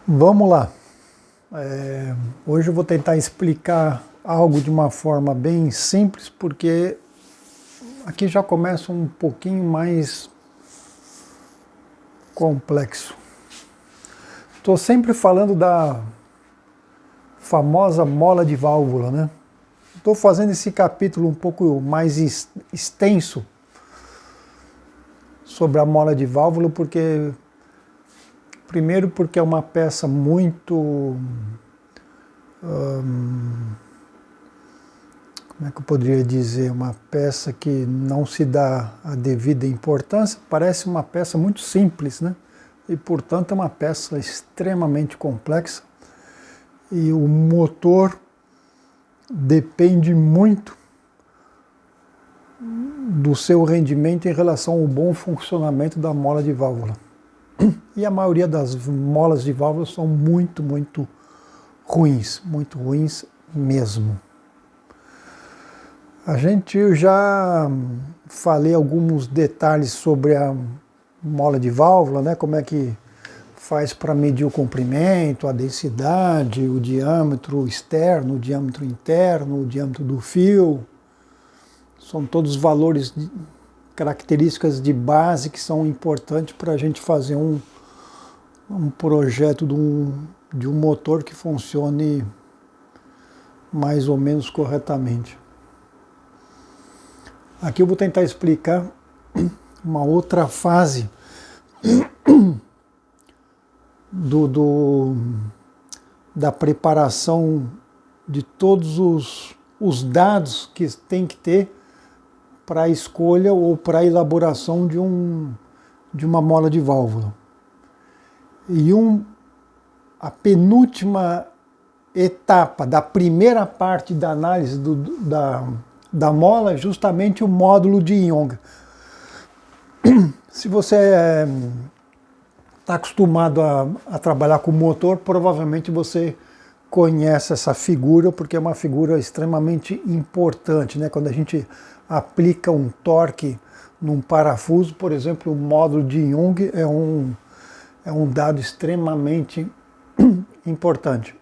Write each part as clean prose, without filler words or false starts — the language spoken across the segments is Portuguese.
Vamos lá. Hoje eu vou tentar explicar algo de uma forma bem simples, porque aqui já começa um pouquinho mais complexo. Estou sempre falando da famosa mola de válvula, né? Estou fazendo esse capítulo um pouco mais extenso sobre a mola de válvula, primeiro porque é uma peça muito, como é que eu poderia dizer, uma peça que não se dá a devida importância, parece uma peça muito simples, né? E portanto é uma peça extremamente complexa, e o motor depende muito do seu rendimento em relação ao bom funcionamento da mola de válvula. E a maioria das molas de válvula são muito ruins mesmo. Eu já falei alguns detalhes sobre a mola de válvula, né? Como é que faz para medir o comprimento, a densidade, o diâmetro externo, o diâmetro interno, o diâmetro do fio. São todos valores, características de base que são importantes para a gente fazer um projeto de um motor que funcione mais ou menos corretamente. Aqui eu vou tentar explicar uma outra fase da preparação de todos os dados que tem que ter para a escolha ou para a elaboração de uma mola de válvula. E a penúltima etapa da primeira parte da análise da mola é justamente o módulo de Young. Se você está acostumado a trabalhar com motor, provavelmente você conhece essa figura, porque é uma figura extremamente importante, né? Quando a gente aplica um torque num parafuso, por exemplo, o módulo de Young é um dado extremamente importante.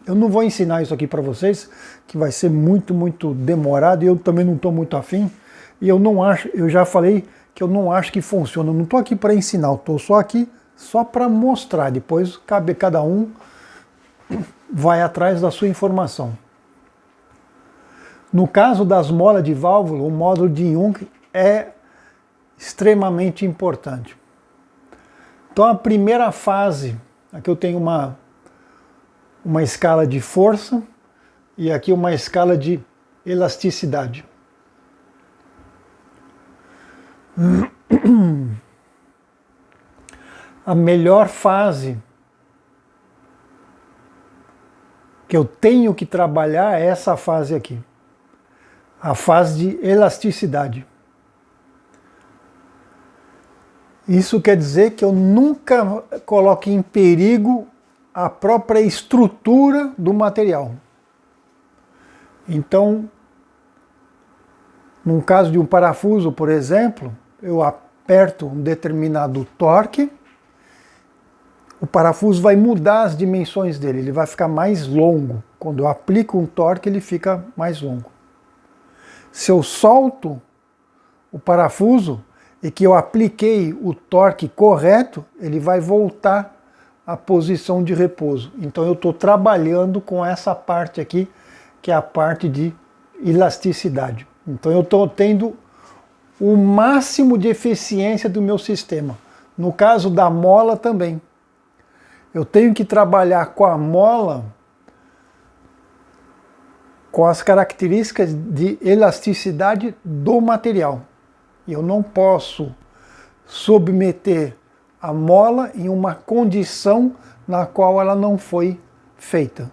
Eu não vou ensinar isso aqui para vocês, que vai ser muito demorado, e eu também não estou muito afim, e eu já falei que eu não acho que funciona. Eu não estou aqui para ensinar, eu estou só aqui para mostrar. Depois cabe cada um vai atrás da sua informação. No caso das molas de válvula, o módulo de Young é extremamente importante. Então a primeira fase, aqui eu tenho uma escala de força e aqui uma escala de elasticidade. A melhor fase que eu tenho que trabalhar é essa fase aqui, a fase de elasticidade. Isso quer dizer que eu nunca coloque em perigo a própria estrutura do material. Então, num caso de um parafuso, por exemplo, eu aperto um determinado torque, o parafuso vai mudar as dimensões dele, ele vai ficar mais longo. Quando eu aplico um torque, ele fica mais longo. Se eu solto o parafuso e que eu apliquei o torque correto, ele vai voltar à posição de repouso. Então eu estou trabalhando com essa parte aqui, que é a parte de elasticidade. Então eu estou tendo o máximo de eficiência do meu sistema. No caso da mola também. Eu tenho que trabalhar com a mola com as características de elasticidade do material. E eu não posso submeter a mola em uma condição na qual ela não foi feita.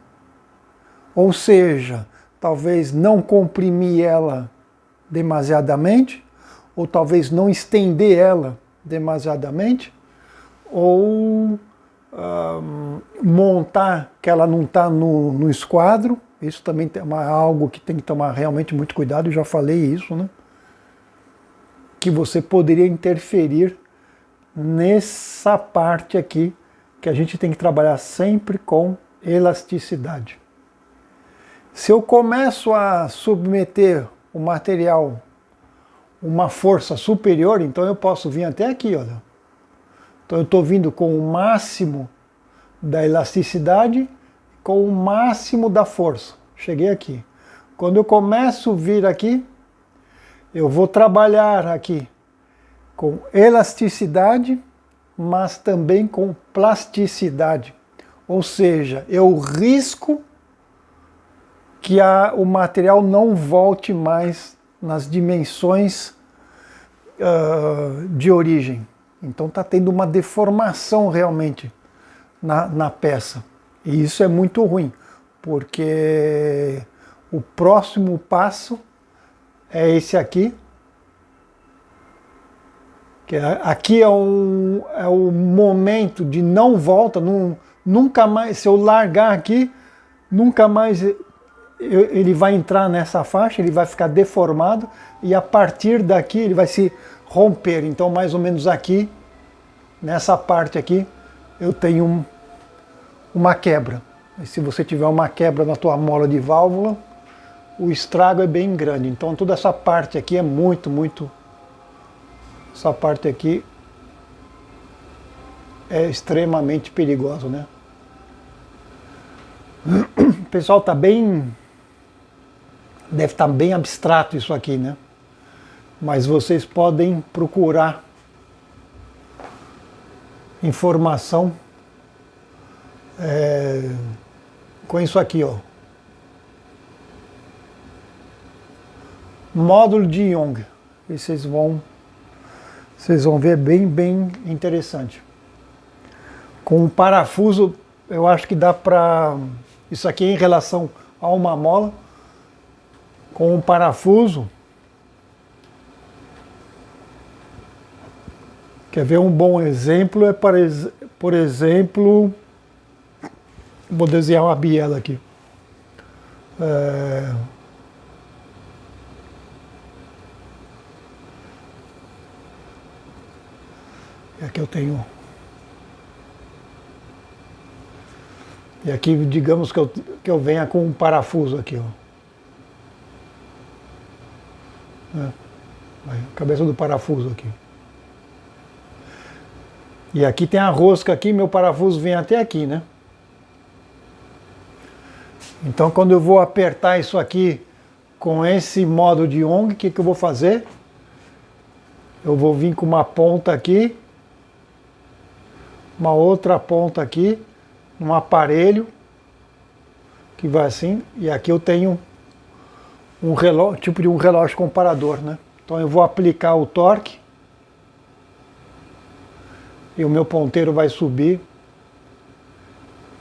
Ou seja, talvez não comprimir ela demasiadamente, ou talvez não estender ela demasiadamente, ou montar que ela não está no esquadro. Isso também é algo que tem que tomar realmente muito cuidado, eu já falei isso, né? Que você poderia interferir nessa parte aqui que a gente tem que trabalhar sempre com elasticidade. Se eu começo a submeter o material a uma força superior, então eu posso vir até aqui, olha. Então eu estou vindo com o máximo da elasticidade, com o máximo da força. Cheguei aqui. Quando eu começo a vir aqui, eu vou trabalhar aqui com elasticidade, mas também com plasticidade. Ou seja, eu risco que o material não volte mais nas dimensões de origem. Então está tendo uma deformação realmente na peça. E isso é muito ruim, porque o próximo passo é esse aqui. Que aqui é o momento de não volta, nunca mais, se eu largar aqui, nunca mais ele vai entrar nessa faixa, ele vai ficar deformado e a partir daqui ele vai se romper. Então mais ou menos aqui, nessa parte aqui, eu tenho uma quebra. E se você tiver uma quebra na tua mola de válvula, o estrago é bem grande. Então toda essa parte aqui é muito... Essa parte aqui é extremamente perigosa, né? O pessoal tá bem... Deve estar bem abstrato isso aqui, né? Mas vocês podem procurar informação com isso aqui, ó. Módulo de Young. E vocês vão ver bem interessante. Com um parafuso, eu acho que dá para... Isso aqui em relação a uma mola. Com um parafuso... Quer ver um bom exemplo? É, por exemplo... Vou desenhar uma biela aqui. E aqui eu tenho... E aqui, digamos que eu venha com um parafuso aqui, ó. A cabeça do parafuso aqui. E aqui tem a rosca aqui, meu parafuso vem até aqui, né? Então quando eu vou apertar isso aqui com esse modo de Young, o que eu vou fazer? Eu vou vir com uma ponta aqui, uma outra ponta aqui, um aparelho que vai assim, e aqui eu tenho um relógio, tipo de um relógio comparador, né? Então eu vou aplicar o torque e o meu ponteiro vai subir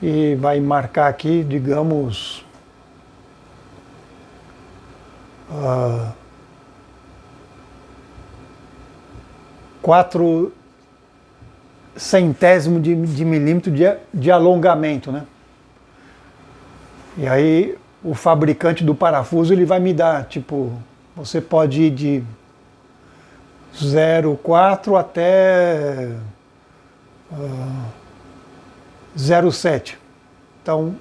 e vai marcar aqui, digamos, 4 centésimos de milímetro de alongamento, né? E aí o fabricante do parafuso ele vai me dar, tipo, você pode ir de 0,4 até 0,7. Então,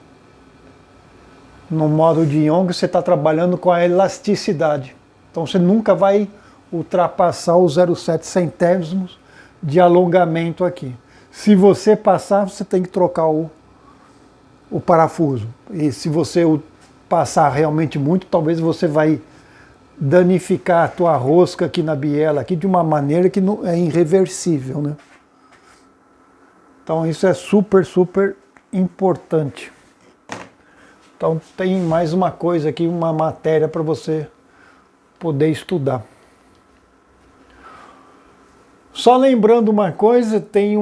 no modo de Young, você está trabalhando com a elasticidade. Então, você nunca vai ultrapassar os 0,7 centésimos de alongamento aqui. Se você passar, você tem que trocar o parafuso. E se você passar realmente muito, talvez você vai danificar a tua rosca aqui na biela aqui de uma maneira que não é irreversível, né? Então isso é super importante. Então tem mais uma coisa aqui, uma matéria para você poder estudar. Só lembrando uma coisa, tem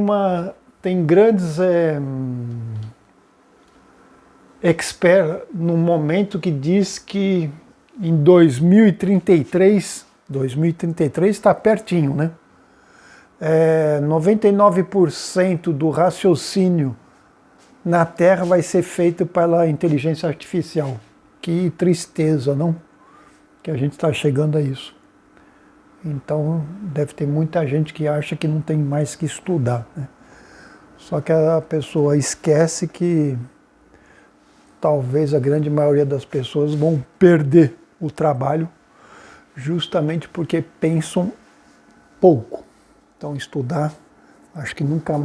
grandes experts no momento que diz que em 2033 está pertinho, né? 99% do raciocínio na Terra vai ser feito pela inteligência artificial. Que tristeza, não? Que a gente está chegando a isso. Então deve ter muita gente que acha que não tem mais que estudar, né? Só que a pessoa esquece que talvez a grande maioria das pessoas vão perder o trabalho justamente porque pensam pouco. Então estudar, acho que nunca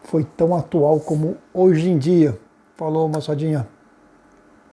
foi tão atual como hoje em dia. Falou, moçadinha.